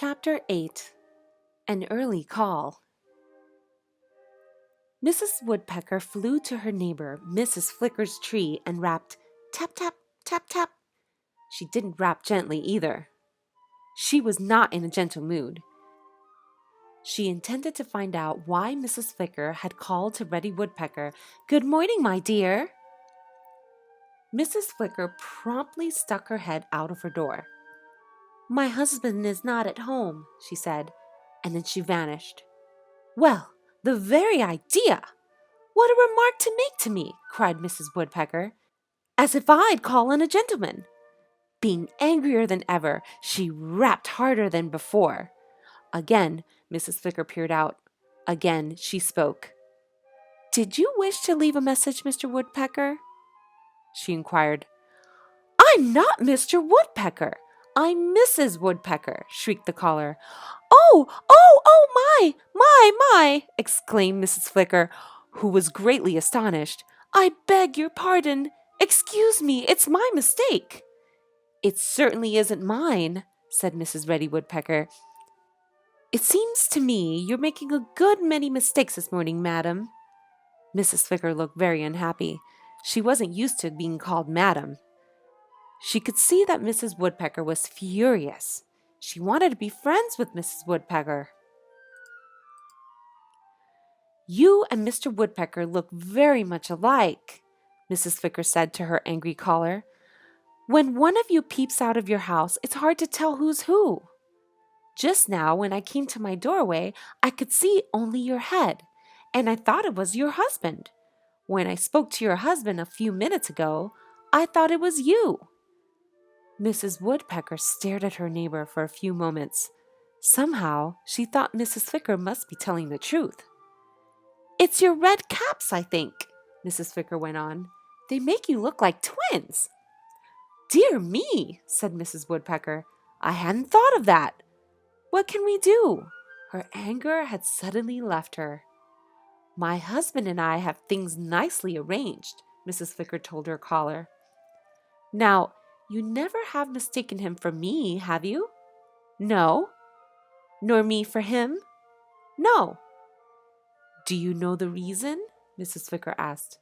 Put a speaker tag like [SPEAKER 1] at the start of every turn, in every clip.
[SPEAKER 1] Chapter 8. An Early Call. Mrs. Woodpecker flew to her neighbor, Mrs. Flicker's tree, and rapped, tap, tap, tap, tap. She didn't rap gently either. She was not in a gentle mood. She intended to find out why Mrs. Flicker had called to Reddy Woodpecker, "Good morning, my dear." Mrs. Flicker promptly stuck her head out of her door. "My husband is not at home," she said, and then she vanished. "Well, the very idea! What a remark to make to me!" cried Mrs. Woodpecker. "As if I'd call on a gentleman!" Being angrier than ever, she rapped harder than before. Again, Mrs. Flicker peered out. Again, she spoke. "Did you wish to leave a message, Mr. Woodpecker?" she inquired. "I'm not Mr. Woodpecker. I'm Mrs. Woodpecker," shrieked the caller. Oh, my, exclaimed Mrs. Flicker, who was greatly astonished. "I beg your pardon. Excuse me, it's my mistake." "It certainly isn't mine," said Mrs. Reddy Woodpecker. "It seems to me you're making a good many mistakes this morning, madam." Mrs. Flicker looked very unhappy. She wasn't used to being called madam. She could see that Mrs. Woodpecker was furious. She wanted to be friends with Mrs. Woodpecker. "You and Mr. Woodpecker look very much alike," Mrs. Flicker said to her angry caller. "When one of you peeps out of your house, it's hard to tell who's who. Just now, when I came to my doorway, I could see only your head, and I thought it was your husband. When I spoke to your husband a few minutes ago, I thought it was you." Mrs. Woodpecker stared at her neighbor for a few moments. Somehow, she thought Mrs. Flicker must be telling the truth. "It's your red caps, I think," Mrs. Flicker went on. "They make you look like twins." "Dear me," said Mrs. Woodpecker. "I hadn't thought of that. What can we do?" Her anger had suddenly left her. "My husband and I have things nicely arranged," Mrs. Flicker told her caller. "Now, you never have mistaken him for me, have you?" "No." "Nor me for him?" "No." "Do you know the reason?" Mrs. Flicker asked.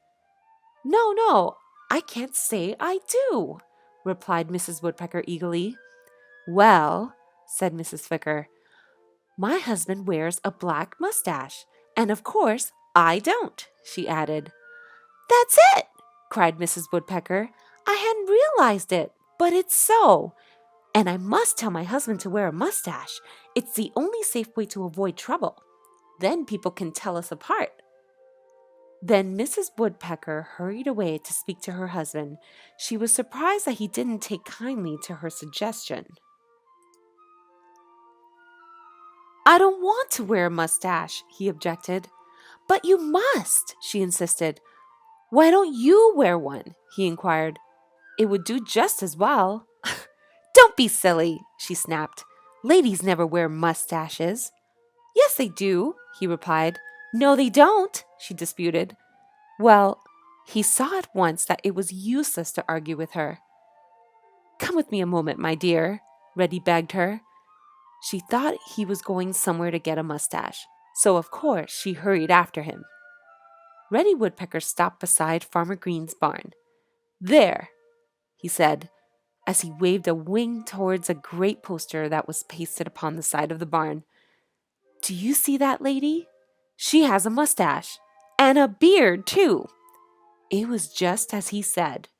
[SPEAKER 1] No, I can't say I do," replied Mrs. Woodpecker eagerly. "Well," said Mrs. Flicker, "my husband wears a black mustache, and of course I don't," she added. "That's it!" cried Mrs. Woodpecker. "I hadn't realized it, but it's so. And I must tell my husband to wear a mustache. It's the only safe way to avoid trouble. Then people can tell us apart." Then Mrs. Woodpecker hurried away to speak to her husband. She was surprised that he didn't take kindly to her suggestion. "I don't want to wear a mustache," he objected. "But you must," she insisted. "Why don't you wear one?" he inquired. "It would do just as well." "Don't be silly," she snapped. "Ladies never wear mustaches." "Yes, they do," he replied. "No, they don't," she disputed. Well, he saw at once that it was useless to argue with her. "Come with me a moment, my dear," Reddy begged her. She thought he was going somewhere to get a mustache, so of course she hurried after him. Reddy Woodpecker stopped beside Farmer Green's barn. "There," he said, as he waved a wing towards a great poster that was pasted upon the side of the barn. "Do you see that lady? She has a mustache. And a beard, too." It was just as he said.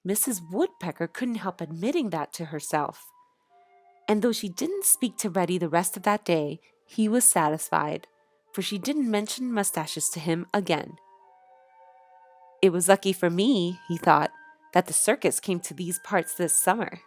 [SPEAKER 1] Mrs. Woodpecker couldn't help admitting that to herself. And though she didn't speak to Reddy the rest of that day, he was satisfied, for she didn't mention mustaches to him again. "It was lucky for me," he thought, "that the circus came to these parts this summer."